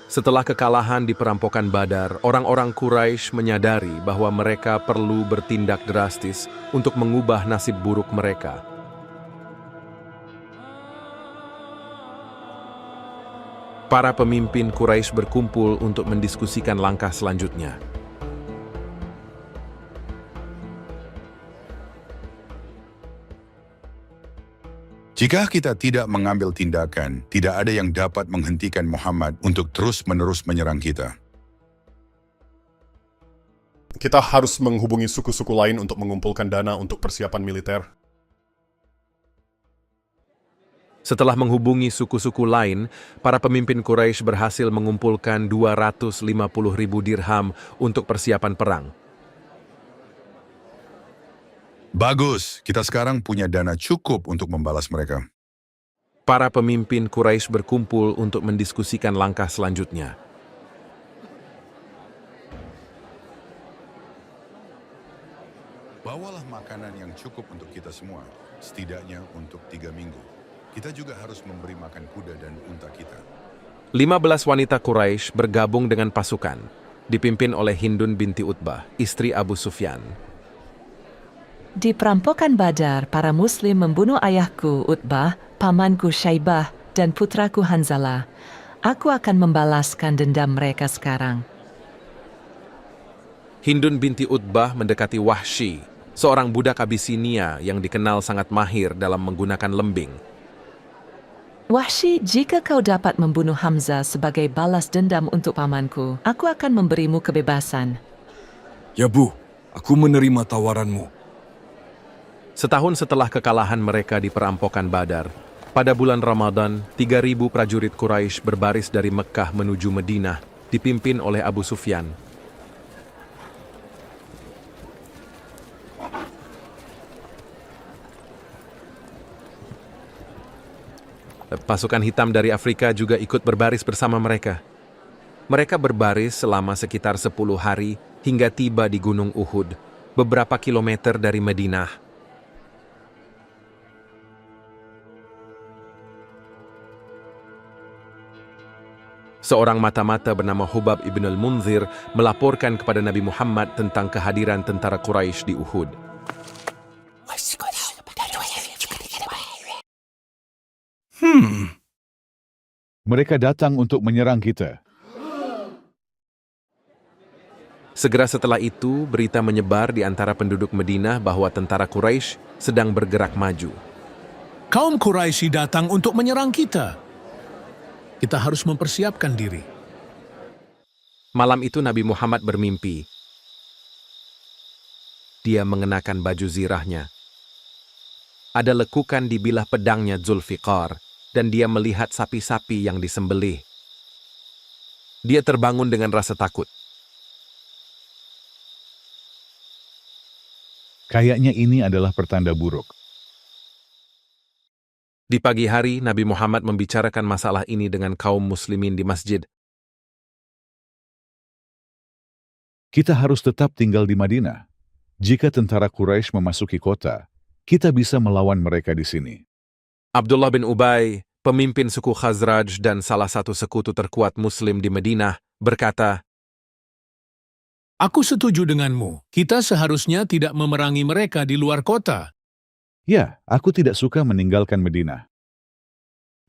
Setelah kekalahan di perampokan Badar, orang-orang Quraisy menyadari bahwa mereka perlu bertindak drastis untuk mengubah nasib buruk mereka. Para pemimpin Quraisy berkumpul untuk mendiskusikan langkah selanjutnya. Jika kita tidak mengambil tindakan, tidak ada yang dapat menghentikan Muhammad untuk terus-menerus menyerang kita. Kita harus menghubungi suku-suku lain untuk mengumpulkan dana untuk persiapan militer. Setelah menghubungi suku-suku lain, para pemimpin Quraisy berhasil mengumpulkan 250.000 dirham untuk persiapan perang. Bagus, kita sekarang punya dana cukup untuk membalas mereka. Para pemimpin Quraisy berkumpul untuk mendiskusikan langkah selanjutnya. Bawalah makanan yang cukup untuk kita semua, setidaknya untuk 3 minggu. Kita juga harus memberi makan kuda dan unta kita. 15 wanita Quraisy bergabung dengan pasukan, dipimpin oleh Hindun binti Utbah, istri Abu Sufyan. Di perampokan Badar, para Muslim membunuh ayahku Utbah, pamanku Syaibah, dan putraku Hanzalah. Aku akan membalaskan dendam mereka sekarang. Hindun binti Utbah mendekati Wahsy, seorang budak Abisinia yang dikenal sangat mahir dalam menggunakan lembing. Wahsy, jika kau dapat membunuh Hamzah sebagai balas dendam untuk pamanku, aku akan memberimu kebebasan. Ya Bu, aku menerima tawaranmu. Setahun setelah kekalahan mereka di perampokan Badar, pada bulan Ramadan, 3.000 prajurit Quraisy berbaris dari Mekkah menuju Madinah, dipimpin oleh Abu Sufyan. Pasukan hitam dari Afrika juga ikut berbaris bersama mereka. Mereka berbaris selama sekitar 10 hari hingga tiba di Gunung Uhud, beberapa kilometer dari Madinah. Seorang mata-mata bernama Hubab ibn al-Munzir melaporkan kepada Nabi Muhammad tentang kehadiran tentara Quraisy di Uhud. Mereka datang untuk menyerang kita. Segera setelah itu, berita menyebar di antara penduduk Madinah bahwa tentara Quraisy sedang bergerak maju. Kaum Quraisy datang untuk menyerang kita. Kita harus mempersiapkan diri. Malam itu Nabi Muhammad bermimpi. Dia mengenakan baju zirahnya. Ada lekukan di bilah pedangnya Zulfiqar, dan dia melihat sapi-sapi yang disembelih. Dia terbangun dengan rasa takut. Kayaknya ini adalah pertanda buruk. Di pagi hari, Nabi Muhammad membicarakan masalah ini dengan kaum muslimin di masjid. Kita harus tetap tinggal di Madinah. Jika tentara Quraisy memasuki kota, kita bisa melawan mereka di sini. Abdullah bin Ubay, pemimpin suku Khazraj dan salah satu sekutu terkuat muslim di Madinah, berkata, Aku setuju denganmu. Kita seharusnya tidak memerangi mereka di luar kota. Ya, aku tidak suka meninggalkan Madinah.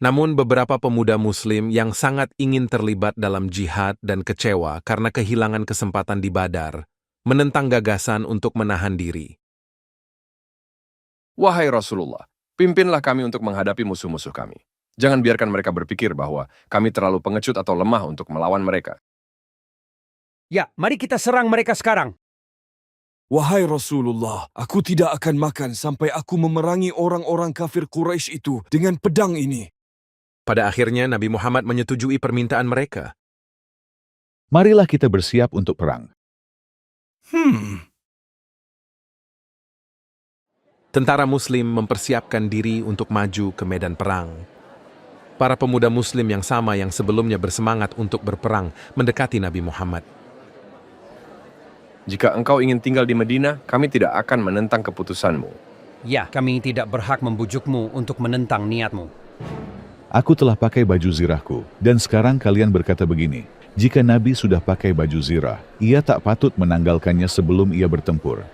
Namun beberapa pemuda muslim yang sangat ingin terlibat dalam jihad dan kecewa karena kehilangan kesempatan di Badar, menentang gagasan untuk menahan diri. Wahai Rasulullah, pimpinlah kami untuk menghadapi musuh-musuh kami. Jangan biarkan mereka berpikir bahwa kami terlalu pengecut atau lemah untuk melawan mereka. Ya, mari kita serang mereka sekarang. Wahai Rasulullah, aku tidak akan makan sampai aku memerangi orang-orang kafir Quraisy itu dengan pedang ini. Pada akhirnya Nabi Muhammad menyetujui permintaan mereka. Marilah kita bersiap untuk perang. Tentara muslim mempersiapkan diri untuk maju ke medan perang. Para pemuda muslim yang sama yang sebelumnya bersemangat untuk berperang mendekati Nabi Muhammad. Jika engkau ingin tinggal di Madinah, kami tidak akan menentang keputusanmu. Ya, kami tidak berhak membujukmu untuk menentang niatmu. Aku telah pakai baju zirahku, dan sekarang kalian berkata begini, jika Nabi sudah pakai baju zirah, ia tak patut menanggalkannya sebelum ia bertempur.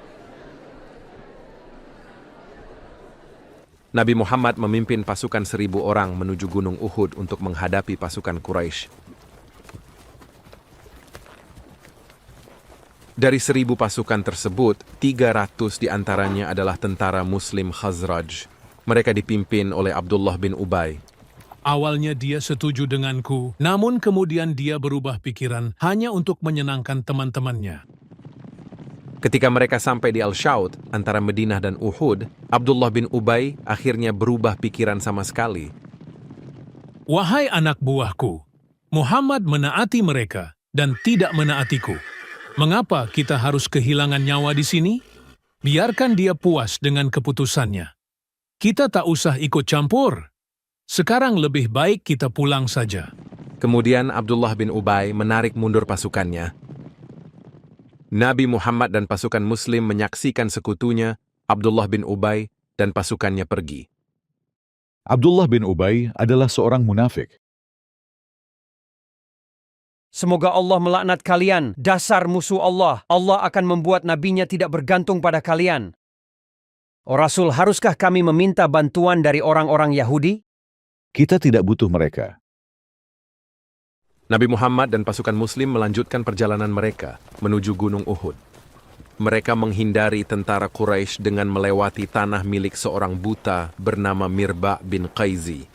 Nabi Muhammad memimpin pasukan 1.000 orang menuju Gunung Uhud untuk menghadapi pasukan Quraisy. Dari 1.000 pasukan tersebut, 300 diantaranya adalah tentara Muslim Khazraj. Mereka dipimpin oleh Abdullah bin Ubay. Awalnya dia setuju denganku, namun kemudian dia berubah pikiran hanya untuk menyenangkan teman-temannya. Ketika mereka sampai di Al-Shaut, antara Madinah dan Uhud, Abdullah bin Ubay akhirnya berubah pikiran sama sekali. Wahai anak buahku, Muhammad menaati mereka dan tidak menaatiku. Mengapa kita harus kehilangan nyawa di sini? Biarkan dia puas dengan keputusannya. Kita tak usah ikut campur. Sekarang lebih baik kita pulang saja. Kemudian Abdullah bin Ubay menarik mundur pasukannya. Nabi Muhammad dan pasukan Muslim menyaksikan sekutunya, Abdullah bin Ubay, dan pasukannya pergi. Abdullah bin Ubay adalah seorang munafik. Semoga Allah melaknat kalian, dasar musuh Allah. Allah akan membuat nabinya tidak bergantung pada kalian. O Rasul, haruskah kami meminta bantuan dari orang-orang Yahudi? Kita tidak butuh mereka. Nabi Muhammad dan pasukan Muslim melanjutkan perjalanan mereka menuju Gunung Uhud. Mereka menghindari tentara Quraisy dengan melewati tanah milik seorang buta bernama Mirba bin Qaizi.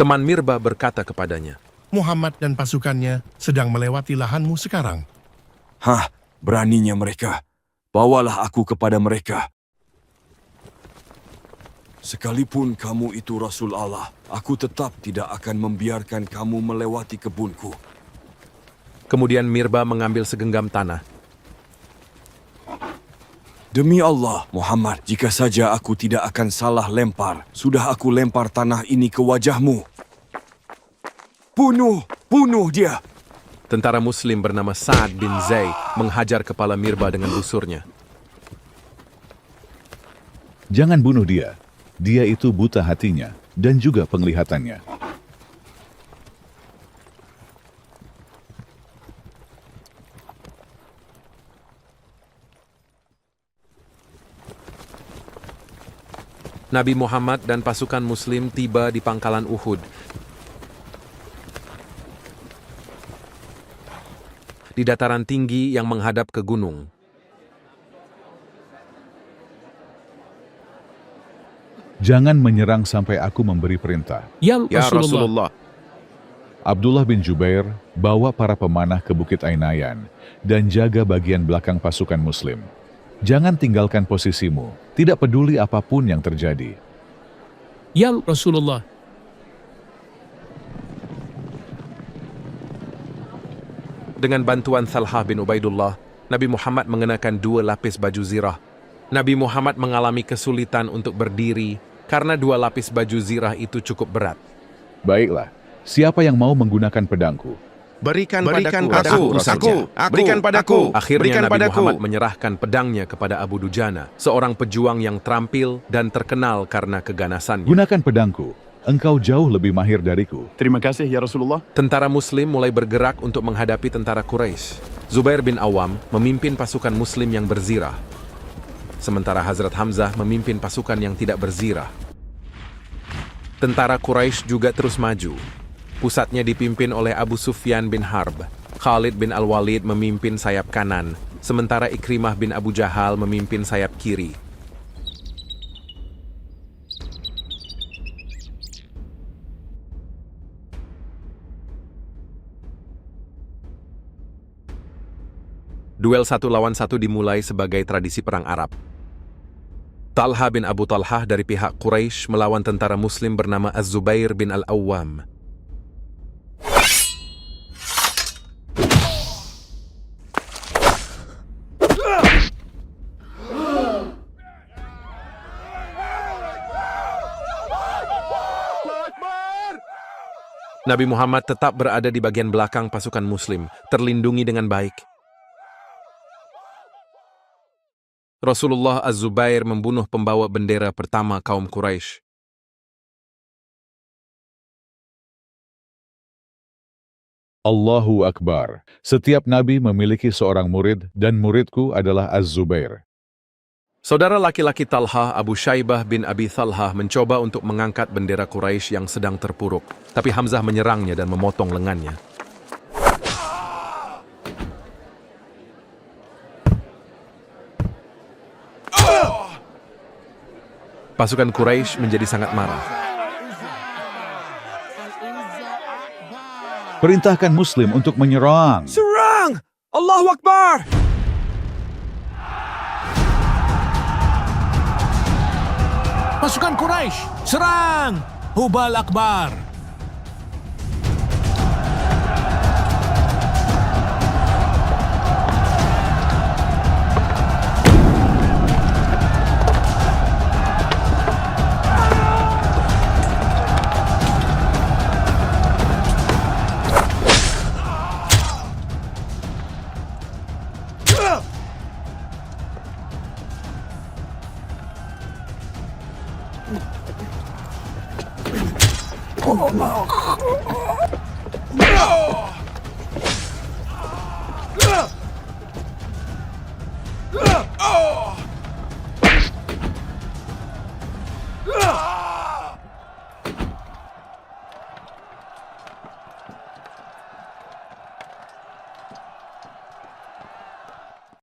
Teman Mirba berkata kepadanya, Muhammad dan pasukannya sedang melewati lahanmu sekarang. Hah, beraninya mereka. Bawalah aku kepada mereka. Sekalipun kamu itu Rasul Allah, aku tetap tidak akan membiarkan kamu melewati kebunku. Kemudian Mirba mengambil segenggam tanah. Demi Allah, Muhammad, jika saja aku tidak akan salah lempar, sudah aku lempar tanah ini ke wajahmu. Bunuh dia! Tentara Muslim bernama Sa'ad bin Zaid menghajar kepala Mirba dengan busurnya. Jangan bunuh dia. Dia itu buta hatinya dan juga penglihatannya. Nabi Muhammad dan pasukan Muslim tiba di pangkalan Uhud. Di dataran tinggi yang menghadap ke gunung. Jangan menyerang sampai aku memberi perintah. Ya Rasulullah. Abdullah bin Jubair bawa para pemanah ke Bukit Ainayan dan jaga bagian belakang pasukan Muslim. Jangan tinggalkan posisimu, tidak peduli apapun yang terjadi. Ya Rasulullah. Dengan bantuan Thalhah bin Ubaidullah, Nabi Muhammad mengenakan 2 lapis baju zirah. Nabi Muhammad mengalami kesulitan untuk berdiri karena 2 lapis baju zirah itu cukup berat. Baiklah, siapa yang mau menggunakan pedangku? Berikan padaku urusannya. Berikan padaku. Akhirnya Nabi Muhammad menyerahkan pedangnya kepada Abu Dujana, seorang pejuang yang terampil dan terkenal karena keganasannya. Gunakan pedangku. Engkau jauh lebih mahir dariku. Terima kasih ya Rasulullah. Tentara Muslim mulai bergerak untuk menghadapi tentara Quraisy. Zubair bin Awam memimpin pasukan Muslim yang berzirah. Sementara Hazrat Hamzah memimpin pasukan yang tidak berzirah. Tentara Quraisy juga terus maju. Pusatnya dipimpin oleh Abu Sufyan bin Harb. Khalid bin Al-Walid memimpin sayap kanan, sementara Ikrimah bin Abu Jahal memimpin sayap kiri. Duel 1 lawan 1 dimulai sebagai tradisi perang Arab. Talha bin Abu Talhah dari pihak Quraisy melawan tentara Muslim bernama Az-Zubair bin Al-Awwam. Nabi Muhammad tetap berada di bagian belakang pasukan Muslim, terlindungi dengan baik. Rasulullah Az-Zubair membunuh pembawa bendera pertama kaum Quraisy. Allahu Akbar. Setiap nabi memiliki seorang murid dan muridku adalah Az-Zubair. Saudara laki-laki Talha, Abu Syaibah bin Abi Thalhah mencoba untuk mengangkat bendera Quraisy yang sedang terpuruk, tapi Hamzah menyerangnya dan memotong lengannya. Pasukan Quraisy menjadi sangat marah. Perintahkan Muslim untuk menyerang. Serang! Allahu Akbar! Pasukan Quraisy, serang! Hubal Akbar!